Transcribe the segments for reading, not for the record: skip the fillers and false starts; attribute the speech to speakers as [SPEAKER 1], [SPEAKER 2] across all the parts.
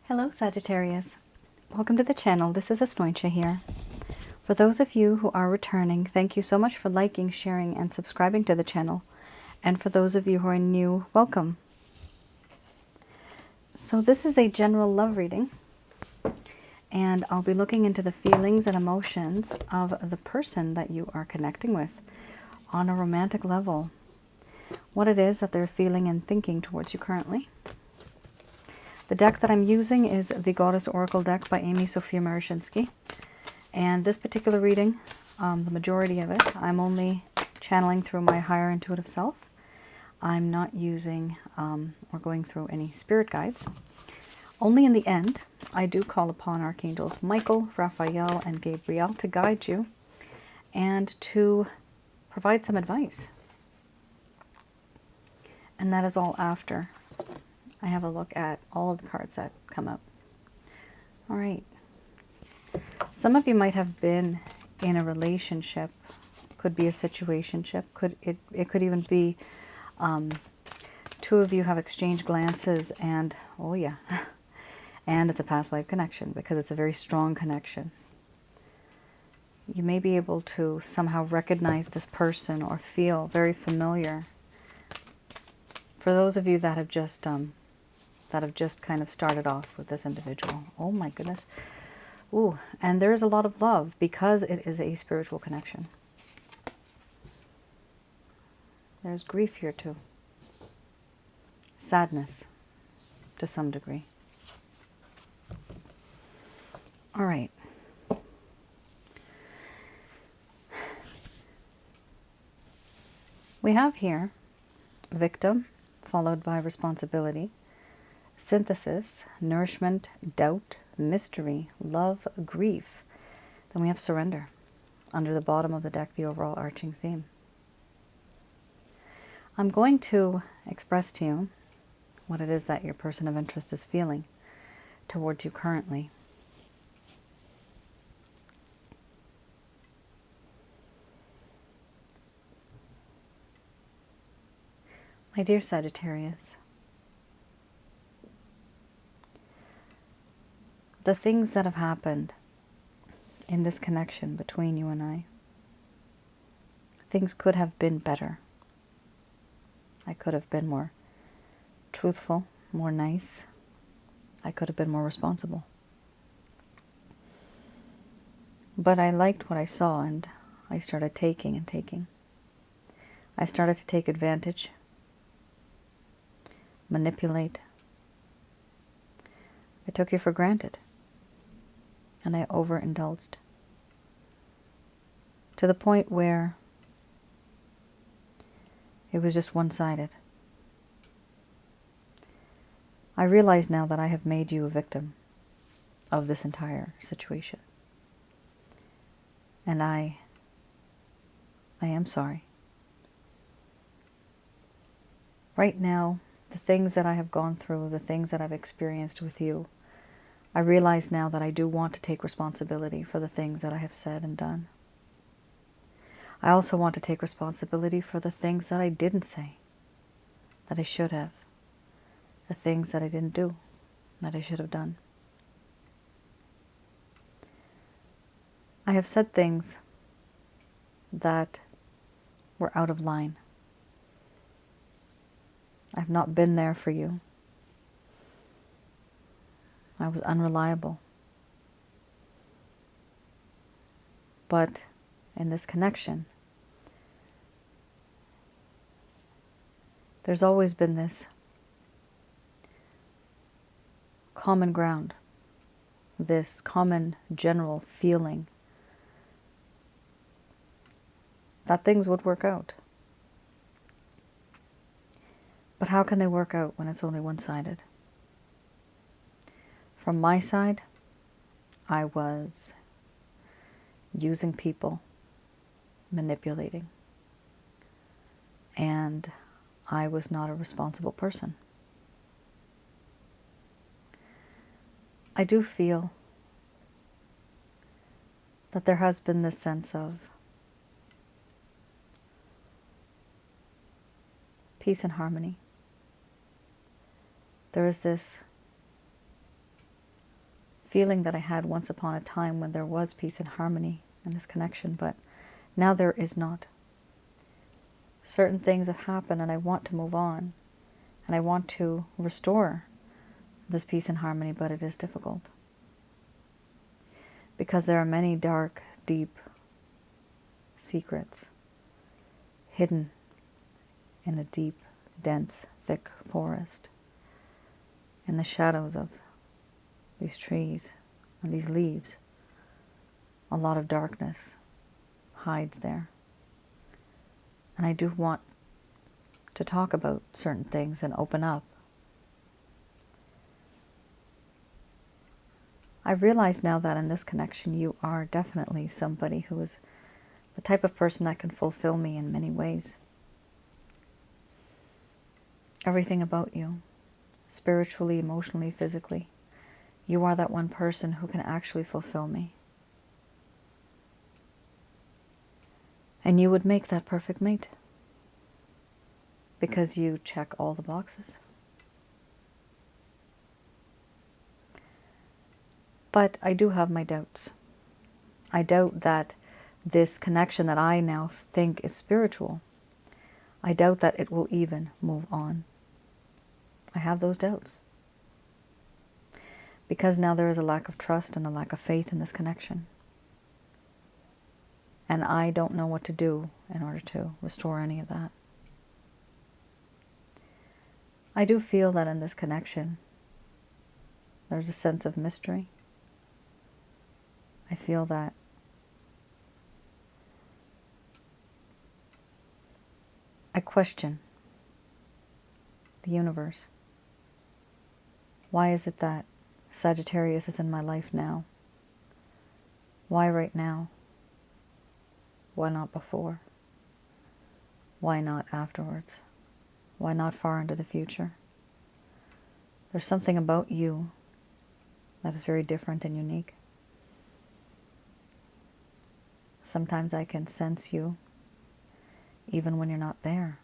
[SPEAKER 1] Hello Sagittarius, welcome to the channel. This is Asnointia here. For those of you who are returning, thank you so much for liking, sharing, and subscribing to the channel. And for those of you who are new, welcome. So this is a general love reading, and I'll be looking into the feelings and emotions of the person that you are connecting with on a romantic level. What it is that they're feeling and thinking towards you currently. The deck that I'm using is the Goddess Oracle deck by Amy Sophia Marushinsky. And this particular reading, the majority of it, I'm only channeling through my higher intuitive self. I'm not using or going through any spirit guides. Only in the end, I do call upon Archangels Michael, Raphael, and Gabriel to guide you and to provide some advice. And that is all after I have a look at all of the cards that come up. All right. Some of you might have been in a relationship. Could be a situationship. It could even be two of you have exchanged glances and, oh yeah, and it's a past life connection because it's a very strong connection. You may be able to somehow recognize this person or feel very familiar. For those of you that have just kind of started off with this individual. Oh my goodness. Ooh, and there is a lot of love because it is a spiritual connection. There's grief here too. Sadness to some degree. All right. We have here victim followed by responsibility, synthesis, nourishment, doubt, mystery, love, grief. Then we have surrender. Under the bottom of the deck, the overall arching theme. I'm going to express to you what it is that your person of interest is feeling towards you currently. My dear Sagittarius, the things that have happened in this connection between you and I, things could have been better. I could have been more truthful, more nice. I could have been more responsible. But I liked what I saw and I started taking and taking. I started to take advantage, manipulate. I took you for granted. And I overindulged to the point where it was just one-sided. I realize now that I have made you a victim of this entire situation. And I am sorry. Right now, the things that I have gone through, the things that I've experienced with you, I realize now that I do want to take responsibility for the things that I have said and done. I also want to take responsibility for the things that I didn't say, that I should have, the things that I didn't do, that I should have done. I have said things that were out of line. I've not been there for you. I was unreliable. But in this connection, there's always been this common ground, this common general feeling that things would work out. But how can they work out when it's only one-sided? From my side, I was using people, manipulating, and I was not a responsible person. I do feel that there has been this sense of peace and harmony. There is this feeling that I had once upon a time when there was peace and harmony in this connection, but now there is not. Certain things have happened and I want to move on, and I want to restore this peace and harmony, but it is difficult. Because there are many dark, deep secrets hidden in a deep, dense, thick forest, in the shadows of these trees and these leaves. A lot of darkness hides there. And I do want to talk about certain things and open up. I realize now that in this connection you are definitely somebody who is the type of person that can fulfill me in many ways. Everything about you, spiritually, emotionally, physically, you are that one person who can actually fulfill me. And you would make that perfect mate, because you check all the boxes. But I do have my doubts. I doubt that this connection that I now think is spiritual, I doubt that it will even move on. I have those doubts. Because now there is a lack of trust and a lack of faith in this connection. And I don't know what to do in order to restore any of that. I do feel that in this connection, there's a sense of mystery. I feel that I question the universe. Why is it that Sagittarius is in my life now? Why right now? Why not before? Why not afterwards? Why not far into the future? There's something about you that is very different and unique. Sometimes I can sense you even when you're not there.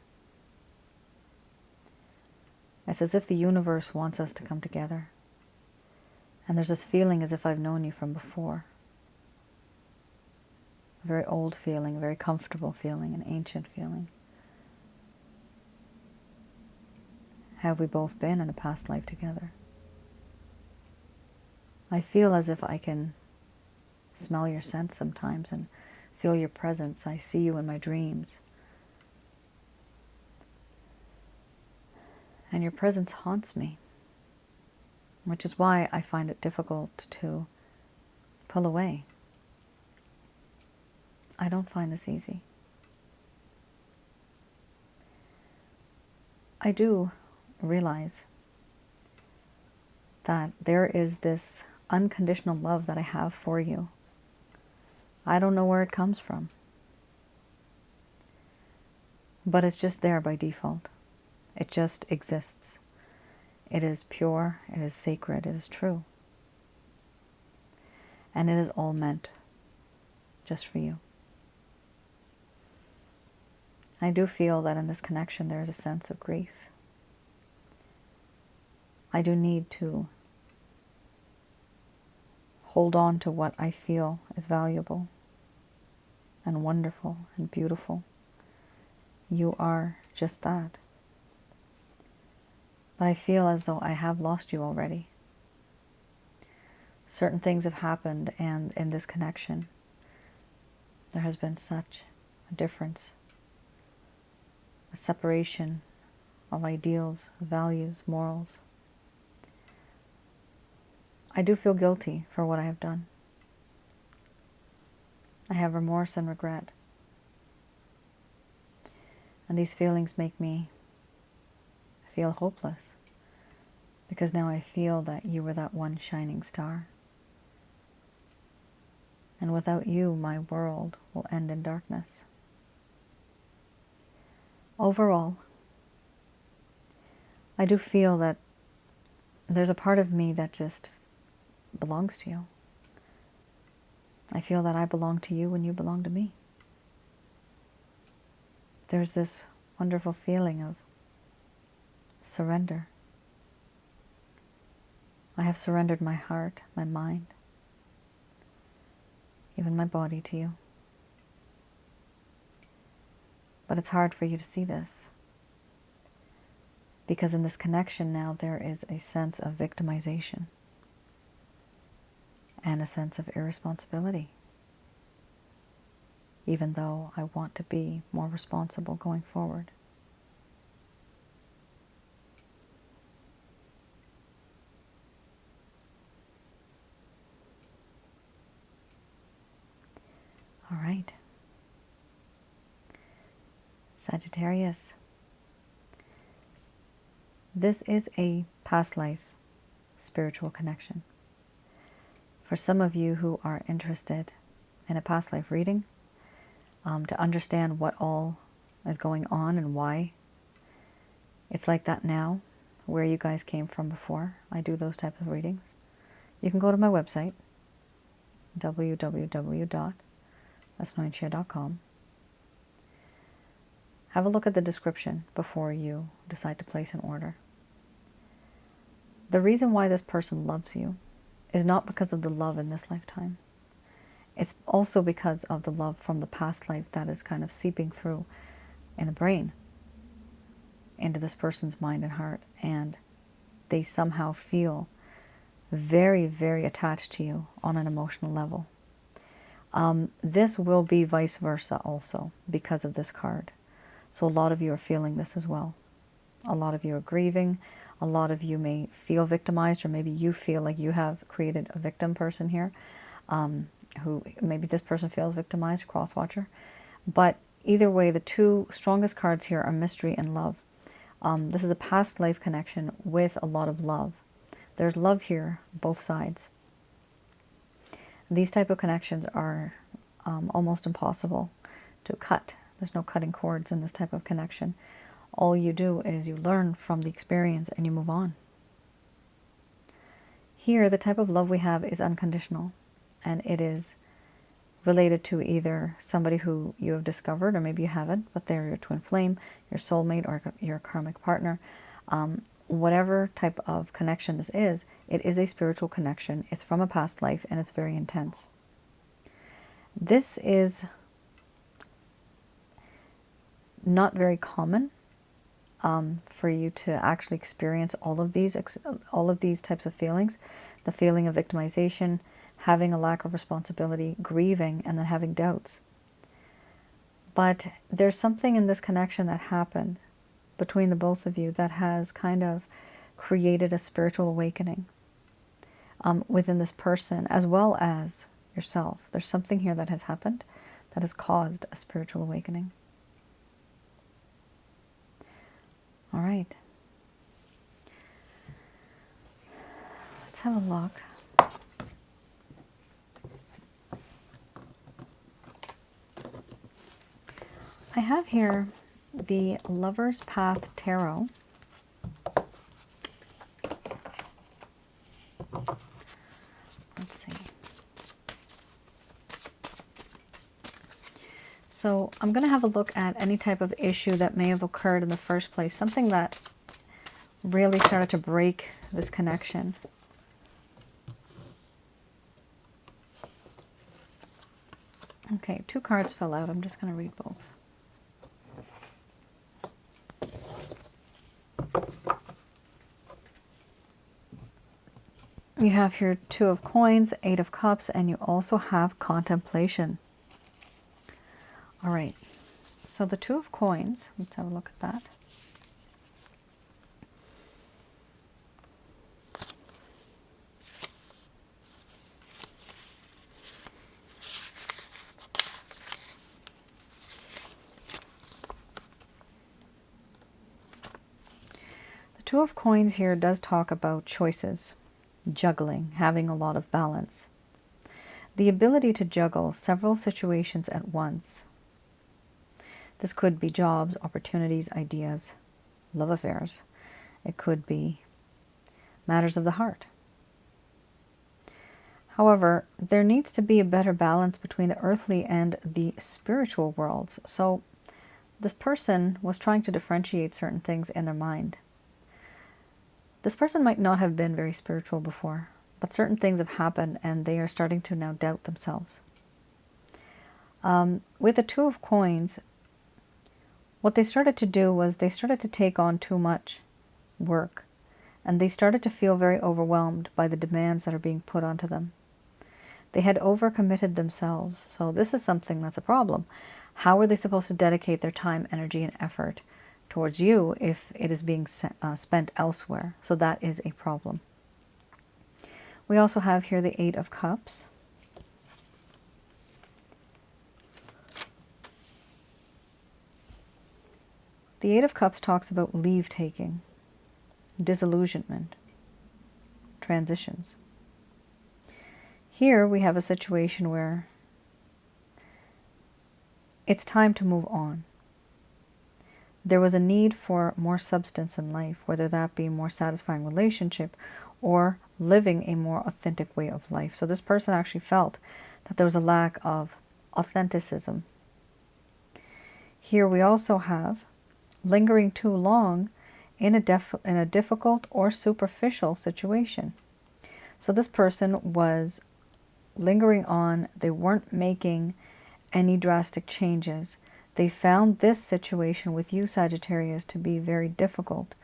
[SPEAKER 1] It's as if the universe wants us to come together. And there's this feeling as if I've known you from before. A very old feeling, a very comfortable feeling, an ancient feeling. Have we both been in a past life together? I feel as if I can smell your scent sometimes and feel your presence. I see you in my dreams. And your presence haunts me, which is why I find it difficult to pull away. I don't find this easy. I do realize that there is this unconditional love that I have for you. I don't know where it comes from, but it's just there by default. It just exists. It is pure, it is sacred, it is true. And it is all meant just for you. I do feel that in this connection there is a sense of grief. I do need to hold on to what I feel is valuable and wonderful and beautiful. You are just that. But I feel as though I have lost you already. Certain things have happened, and in this connection, there has been such a difference, a separation of ideals, values, morals. I do feel guilty for what I have done. I have remorse and regret. And these feelings make me feel hopeless, because now I feel that you were that one shining star. And without you, my world will end in darkness. Overall, I do feel that there's a part of me that just belongs to you. I feel that I belong to you and you belong to me. There's this wonderful feeling of surrender. I have surrendered my heart, my mind, even my body to you. But it's hard for you to see this, because in this connection now there is a sense of victimization and a sense of irresponsibility, even though I want to be more responsible going forward. All right. Sagittarius. This is a past life spiritual connection. For some of you who are interested in a past life reading, to understand what all is going on and why it's like that now, where you guys came from before I do those types of readings, you can go to my website, www.asnointia.com. Have a look at the description before you decide to place an order. The reason why this person loves you is not because of the love in this lifetime. It's also because of the love from the past life that is kind of seeping through in the brain into this person's mind and heart, and they somehow feel very, very attached to you on an emotional level. This will be vice versa also because of this card. So a lot of you are feeling this as well. A lot of you are grieving. A lot of you may feel victimized, or maybe you feel like you have created a victim person here, who maybe this person feels victimized, cross-watcher. But either way, the two strongest cards here are mystery and love. This is a past life connection with a lot of love. There's love here, both sides. These type of connections are almost impossible to cut. There's no cutting cords in this type of connection. All you do is you learn from the experience and you move on. Here, the type of love we have is unconditional, and it is related to either somebody who you have discovered, or maybe you haven't, but they're your twin flame, your soulmate, or your karmic partner. Whatever type of connection this is, it is a spiritual connection. It's from a past life, and it's very intense. This is not very common for you to actually experience all of these types of feelings. The feeling of victimization, having a lack of responsibility, grieving, and then having doubts. But there's something in this connection that happened between the both of you that has kind of created a spiritual awakening within this person as well as yourself. There's something here that has happened that has caused a spiritual awakening. All right. Let's have a look. I have here the Lover's Path Tarot. Let's see. So I'm going to have a look at any type of issue that may have occurred in the first place, something that really started to break this connection. Okay, 2 cards fell out. I'm just going to read both. You have here 2 of Coins, 8 of Cups, and you also have Contemplation. All right, so the 2 of Coins, let's have a look at that. The 2 of Coins here does talk about choices, juggling, having a lot of balance. The ability to juggle several situations at once. This could be jobs, opportunities, ideas, love affairs. It could be matters of the heart. However, there needs to be a better balance between the earthly and the spiritual worlds. So this person was trying to differentiate certain things in their mind. This person might not have been very spiritual before, but certain things have happened and they are starting to now doubt themselves. With the Two of Coins, what they started to do was they started to take on too much work, and they started to feel very overwhelmed by the demands that are being put onto them. They had overcommitted themselves, so this is something that's a problem. How are they supposed to dedicate their time, energy, and effort towards you if it is being spent elsewhere? So that is a problem. We also have here the Eight of Cups. The Eight of Cups talks about leave-taking, disillusionment, transitions. Here we have a situation where it's time to move on. There was a need for more substance in life, whether that be more satisfying relationship or living a more authentic way of life. So this person actually felt that there was a lack of authenticism. Here we also have lingering too long in a difficult or superficial situation. So this person was lingering on. They weren't making any drastic changes. They found this situation with you, Sagittarius, to be very difficult.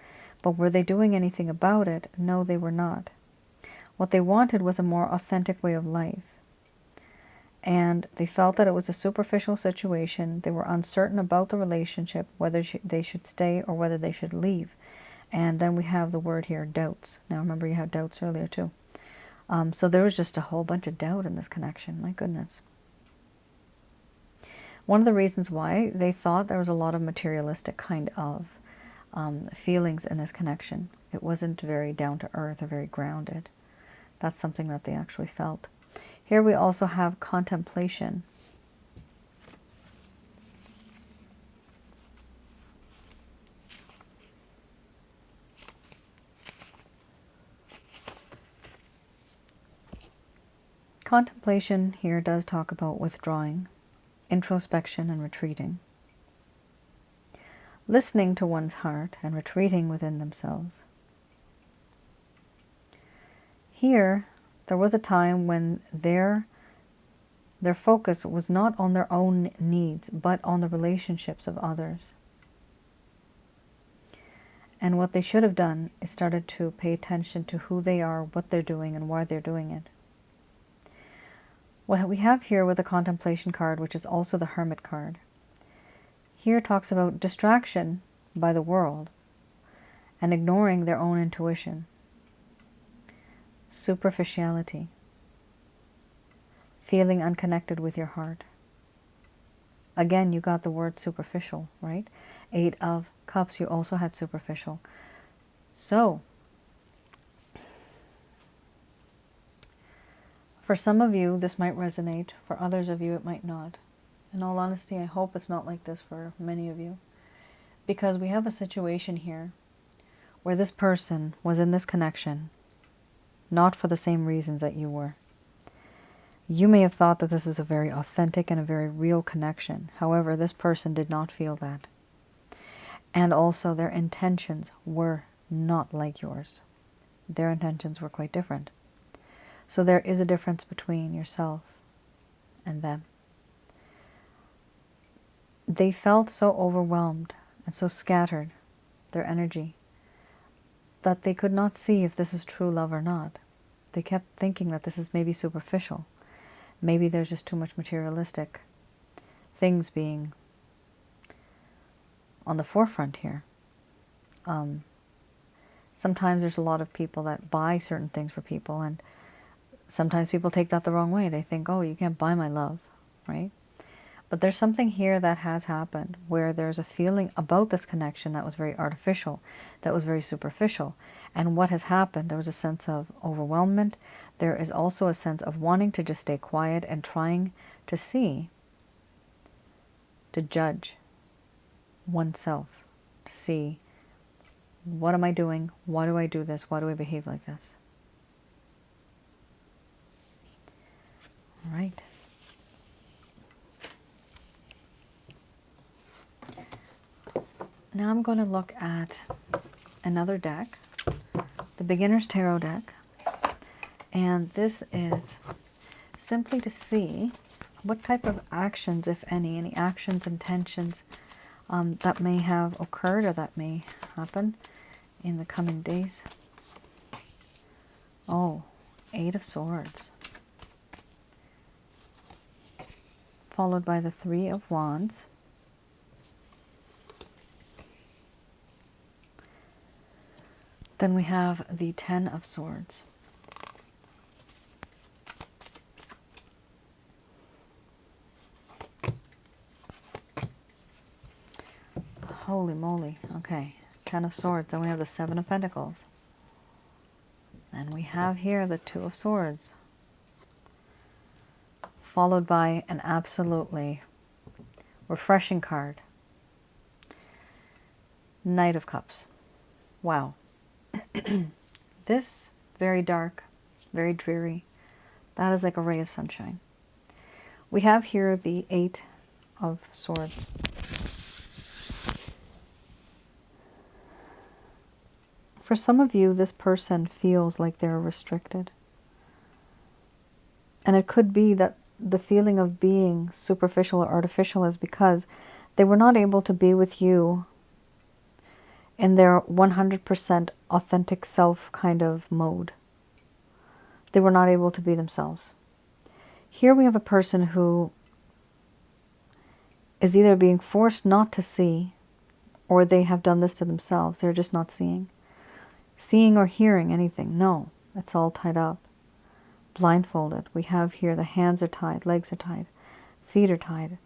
[SPEAKER 1] But were they doing anything about it? No, they were not. What they wanted was a more authentic way of life. And they felt that it was a superficial situation. They were uncertain about the relationship, whether they should stay or whether they should leave. And then we have the word here, doubts. Now remember, you had doubts earlier too. So there was just a whole bunch of doubt in this connection. My goodness. One of the reasons why they thought there was a lot of materialistic kind of feelings in this connection. It wasn't very down to earth or very grounded. That's something that they actually felt. Here we also have contemplation. Contemplation here does talk about withdrawing, introspection, and retreating. Listening to one's heart and retreating within themselves. Here, there was a time when their focus was not on their own needs, but on the relationships of others. And what they should have done is started to pay attention to who they are, what they're doing, and why they're doing it. What we have here with the contemplation card, which is also the Hermit card, here talks about distraction by the world and ignoring their own intuition. Superficiality. Feeling unconnected with your heart. Again, you got the word superficial, right? Eight of Cups, you also had superficial. So, for some of you, this might resonate. For others of you, it might not. In all honesty, I hope it's not like this for many of you. Because we have a situation here where this person was in this connection, not for the same reasons that you were. You may have thought that this is a very authentic and a very real connection. However, this person did not feel that. And also their intentions were not like yours. Their intentions were quite different. So there is a difference between yourself and them. They felt so overwhelmed and so scattered, their energy, that they could not see if this is true love or not. They kept thinking that this is maybe superficial. Maybe there's just too much materialistic things being on the forefront here. Sometimes there's a lot of people that buy certain things for people, and sometimes people take that the wrong way. They think, oh, you can't buy my love, right? But there's something here that has happened where there's a feeling about this connection that was very artificial, that was very superficial. And what has happened, there was a sense of overwhelmment. There is also a sense of wanting to just stay quiet and trying to see, to judge oneself, to see, what am I doing? Why do I do this? Why do I behave like this? All right. Now I'm going to look at another deck the Beginner's Tarot deck. And this is simply to see what type of actions, if any actions, intentions that may have occurred or that may happen in the coming days. Oh, 8 of Swords. Followed by the 3 of Wands. Then we have the 10 of Swords. Holy moly. Okay. 10 of Swords. Then we have the 7 of Pentacles. And we have here the 2 of Swords. Followed by an absolutely refreshing card. Knight of Cups. Wow. This, very dark, very dreary. That is like a ray of sunshine. We have here the 8 of Swords. For some of you, this person feels like they're restricted. And it could be that the feeling of being superficial or artificial is because they were not able to be with you in their 100% authentic self kind of mode. They were not able to be themselves. Here we have a person who is either being forced not to see, or they have done this to themselves. They're just not seeing. Seeing or hearing anything. No, it's all tied up. Blindfolded. We have here the hands are tied, legs are tied, feet are tied.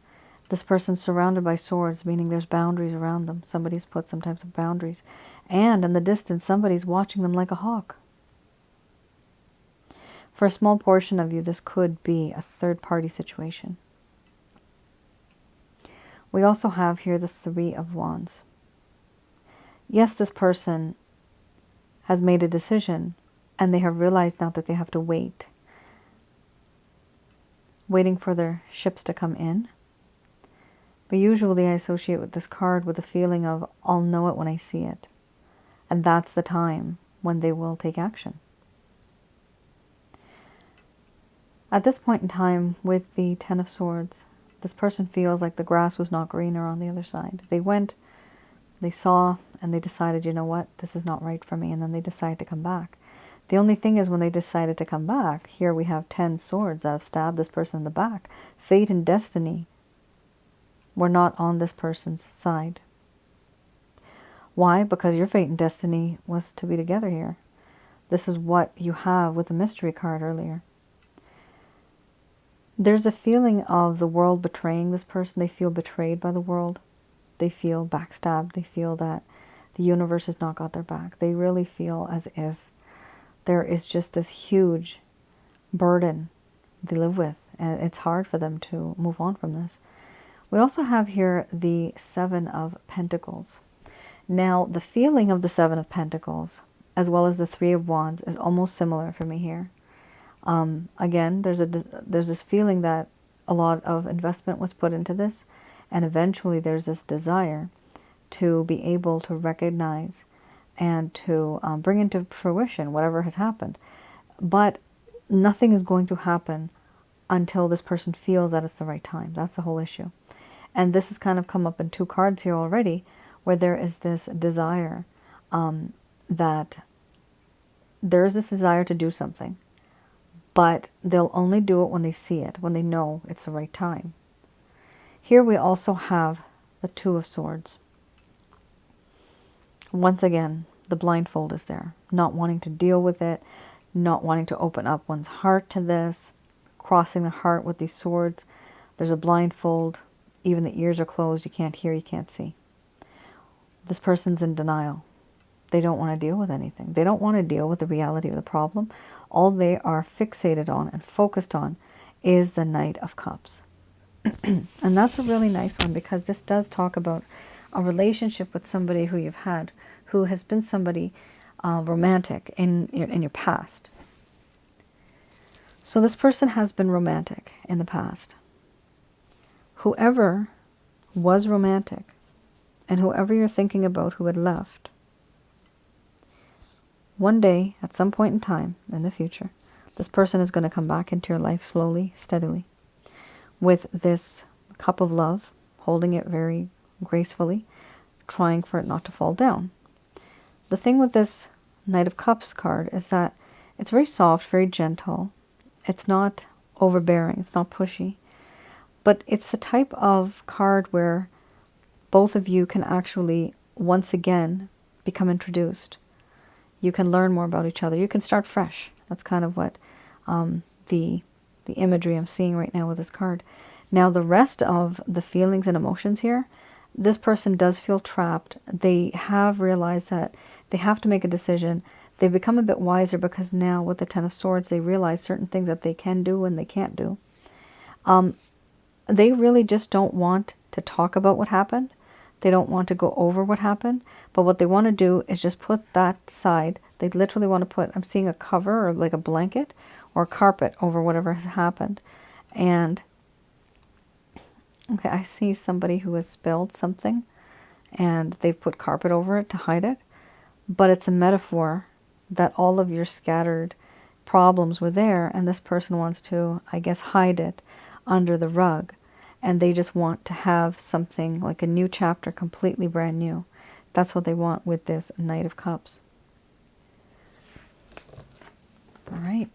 [SPEAKER 1] This person's surrounded by swords, meaning there's boundaries around them. Somebody's put some types of boundaries. And in the distance, somebody's watching them like a hawk. For a small portion of you, this could be a third-party situation. We also have here the 3 of Wands. Yes, this person has made a decision, and they have realized now that they have to wait. Waiting for their ships to come in. But usually I associate with this card with the feeling of, I'll know it when I see it. And that's the time when they will take action. At this point in time, with the 10 of Swords, this person feels like the grass was not greener on the other side. They went, they saw, and they decided, you know what, this is not right for me. And then they decide to come back. The only thing is when they decided to come back, here we have 10 swords that have stabbed this person in the back. Fate and destiny were not on this person's side. Why? Because your fate and destiny was to be together here. This is what you have with the mystery card earlier. There's a feeling of the world betraying this person. They feel betrayed by the world. They feel backstabbed. They feel that the universe has not got their back. They really feel as if there is just this huge burden they live with, and it's hard for them to move on from this. We also have here the 7 of Pentacles. Now, the feeling of the 7 of Pentacles, as well as the 3 of Wands, is almost similar for me here. Again, there's this feeling that a lot of investment was put into this, and eventually there's this desire to be able to recognize and to bring into fruition whatever has happened. But nothing is going to happen until this person feels that it's the right time. That's the whole issue. And this has kind of come up in 2 cards here already, where there is this desire that there is this desire to do something, but they'll only do it when they see it, when they know it's the right time. Here we also have the 2 of Swords. Once again, the blindfold is there. Not wanting to deal with it, not wanting to open up one's heart to this, crossing the heart with these swords. There's a blindfold. Even the ears are closed. You can't hear, you can't see. This person's in denial. They don't want to deal with anything. They don't want to deal with the reality of the problem. All they are fixated on and focused on is the Knight of Cups. And that's a really nice one, because this does talk about a relationship with somebody who you've had, who has been somebody romantic in your past. So this person has been romantic in the past. Whoever was romantic, and whoever you're thinking about who had left, one day, at some point in time in the future, this person is going to come back into your life slowly, steadily, with this cup of love, holding it very gracefully, trying for it not to fall down. The thing with this Knight of Cups card is that it's very soft, very gentle. It's not overbearing, it's not pushy. But it's the type of card where both of you can actually, once again, become introduced. You can learn more about each other. You can start fresh. That's kind of what the imagery I'm seeing right now with this card. Now, the rest of the feelings and emotions here, this person does feel trapped. They have realized that they have to make a decision. They've become a bit wiser because now with the Ten of Swords, they realize certain things that they can do and they can't do. They really just don't want to talk about what happened. They don't want to go over what happened. But what they want to do is just put that aside. They literally want to put, I'm seeing a cover or like a blanket or a carpet over whatever has happened. And, okay, I see somebody who has spilled something and they've put carpet over it to hide it. But it's a metaphor that all of your scattered problems were there, and this person wants to, I guess, hide it under the rug, and they just want to have something like a new chapter, completely brand new. That's what they want with this Knight of Cups. All right.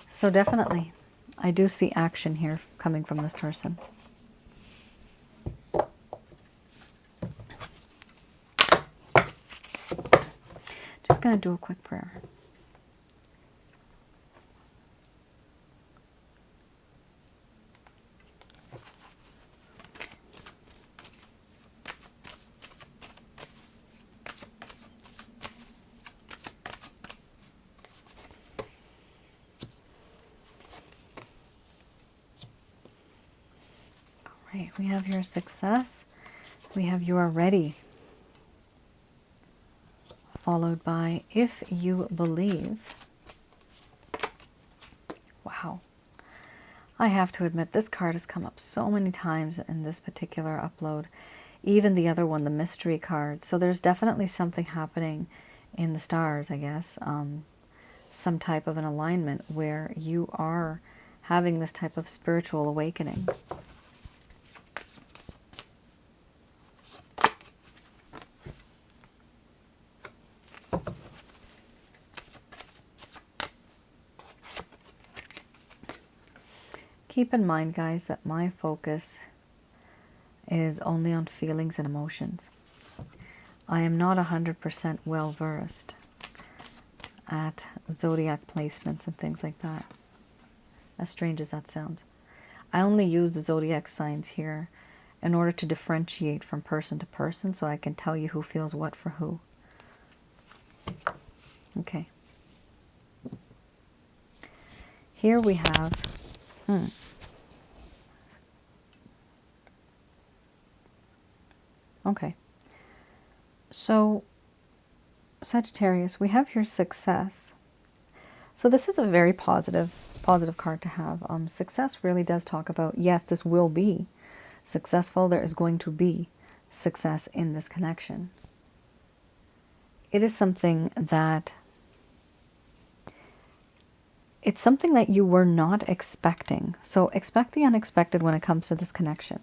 [SPEAKER 1] So definitely, I do see action here coming from this person. Just going to do a quick prayer. Right, we have here success. We have you are ready. Followed by if you believe. Wow. I have to admit, this card has come up so many times in this particular upload. Even the other one, the mystery card. So there's definitely something happening in the stars, I guess. Some type of an alignment where you are having this type of spiritual awakening. Keep in mind, guys, that my focus is only on feelings and emotions. I am not 100% well-versed at zodiac placements and things like that, as strange as that sounds. I only use the zodiac signs here in order to differentiate from person to person so I can tell you who feels what for who. Okay. Here we have... Okay. So, Sagittarius, we have here success. So this is a very positive card to have. Success really does talk about, yes, this will be successful. There is going to be success in this connection. It is something that, it's something that you were not expecting. So expect the unexpected when it comes to this connection.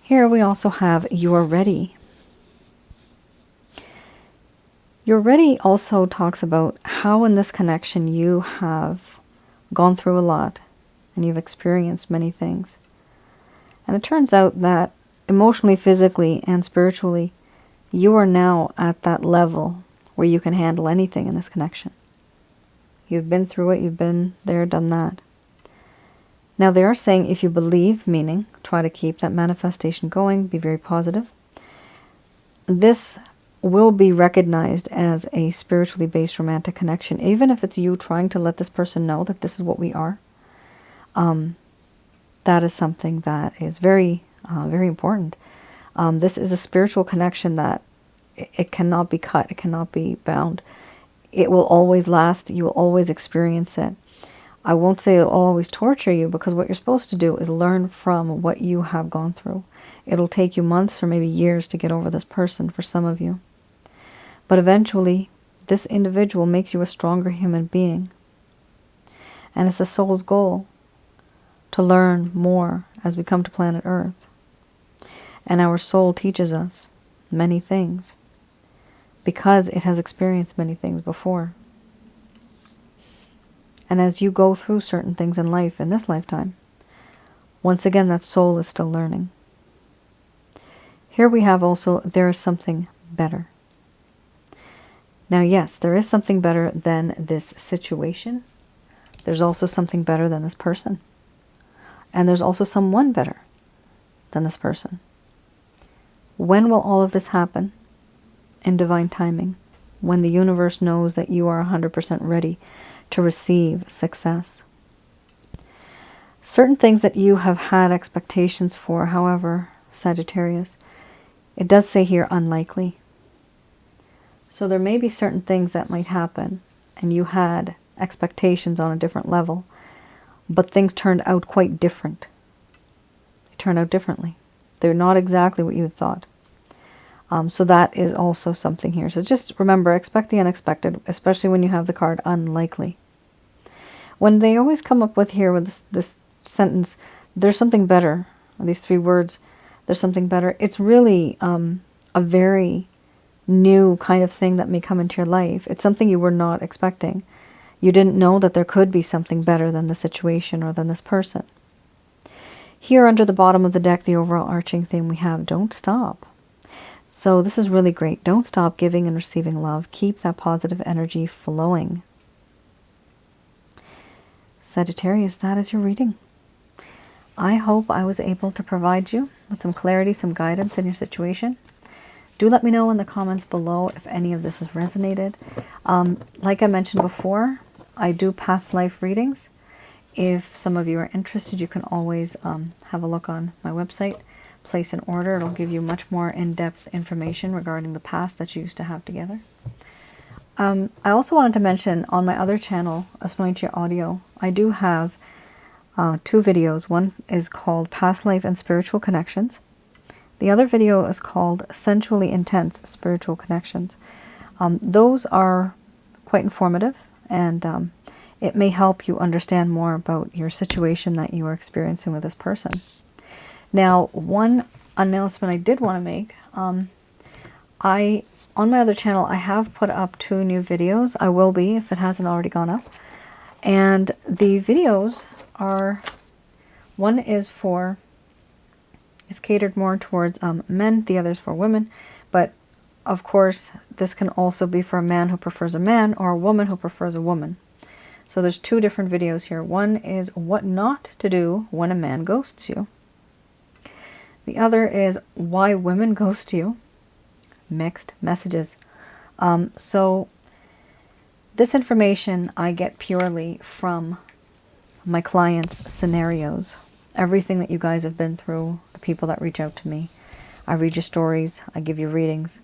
[SPEAKER 1] Here we also have you are ready. You're ready also talks about how in this connection you have gone through a lot and you've experienced many things. And it turns out that emotionally, physically, and spiritually, you are now at that level where you can handle anything in this connection. You've been through it, you've been there, done that. Now they are saying if you believe, meaning try to keep that manifestation going, be very positive. This will be recognized as a spiritually based romantic connection, even if it's you trying to let this person know that this is what we are. That is something that is very, very important. This is a spiritual connection that it cannot be cut, it cannot be bound. It will always last, you will always experience it. I won't say it'll always torture you, because what you're supposed to do is learn from what you have gone through. It'll take you months or maybe years to get over this person for some of you. But eventually, this individual makes you a stronger human being. And it's the soul's goal to learn more as we come to planet Earth. And our soul teaches us many things because it has experienced many things before. And as you go through certain things in life, in this lifetime, once again, that soul is still learning. Here we have also, there is something better. Now, yes, there is something better than this situation. There's also something better than this person. And there's also someone better than this person. When will all of this happen? In divine timing, when the universe knows that you are 100% ready to receive success. Certain things that you have had expectations for, however, Sagittarius, it does say here unlikely. So there may be certain things that might happen and you had expectations on a different level, but things turned out quite different. They turned out differently. They're not exactly what you had thought. So that is also something here. So just remember, expect the unexpected, especially when you have the card unlikely. When they always come up with here with this sentence, there's something better, or these three words, there's something better, it's really a very new kind of thing that may come into your life. It's something you were not expecting. You didn't know that there could be something better than the situation or than this person. Here under the bottom of the deck, the overall arching theme we have, don't stop. So this is really great. Don't stop giving and receiving love. Keep that positive energy flowing. Sagittarius, that is your reading. I hope I was able to provide you with some clarity, some guidance in your situation. Do let me know in the comments below if any of this has resonated. Like I mentioned before, I do past life readings. If some of you are interested, you can always have a look on my website. Place an order. It'll give you much more in-depth information regarding the past that you used to have together. I also wanted to mention on my other channel, Asnointia Audio, I do have 2 videos. One is called Past Life and Spiritual Connections. The other video is called Sensually Intense Spiritual Connections. Those are quite informative, and it may help you understand more about your situation that you are experiencing with this person. Now, one announcement I did want to make, on my other channel, I have put up 2 new videos. I will be, if it hasn't already gone up. And the videos are, one is for, it's catered more towards men, the other is for women. But, of course, this can also be for a man who prefers a man or a woman who prefers a woman. So there's 2 different videos here. One is what not to do when a man ghosts you. The other is why women ghost you. Mixed messages. So this information I get purely from my clients' scenarios. Everything that you guys have been through, the people that reach out to me. I read your stories, I give you readings,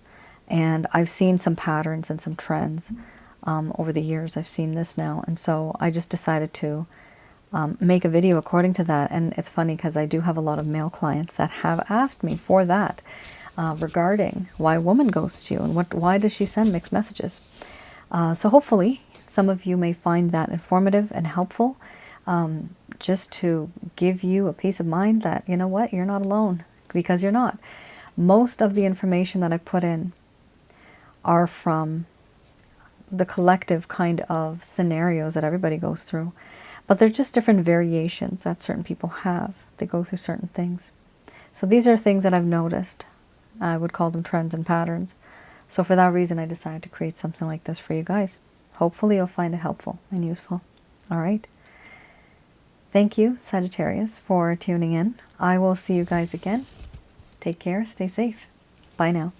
[SPEAKER 1] and I've seen some patterns and some trends over the years. I've seen this now, and so I just decided to make a video according to that. And it's funny because I do have a lot of male clients that have asked me for that regarding why a woman ghosts you and why does she send mixed messages. So hopefully some of you may find that informative and helpful, just to give you a peace of mind that, you know what, you're not alone, because you're not. Most of the information that I put in are from the collective kind of scenarios that everybody goes through. But they're just different variations that certain people have. They go through certain things. So these are things that I've noticed. I would call them trends and patterns. So for that reason, I decided to create something like this for you guys. Hopefully you'll find it helpful and useful. All right. Thank you, Sagittarius, for tuning in. I will see you guys again. Take care. Stay safe. Bye now.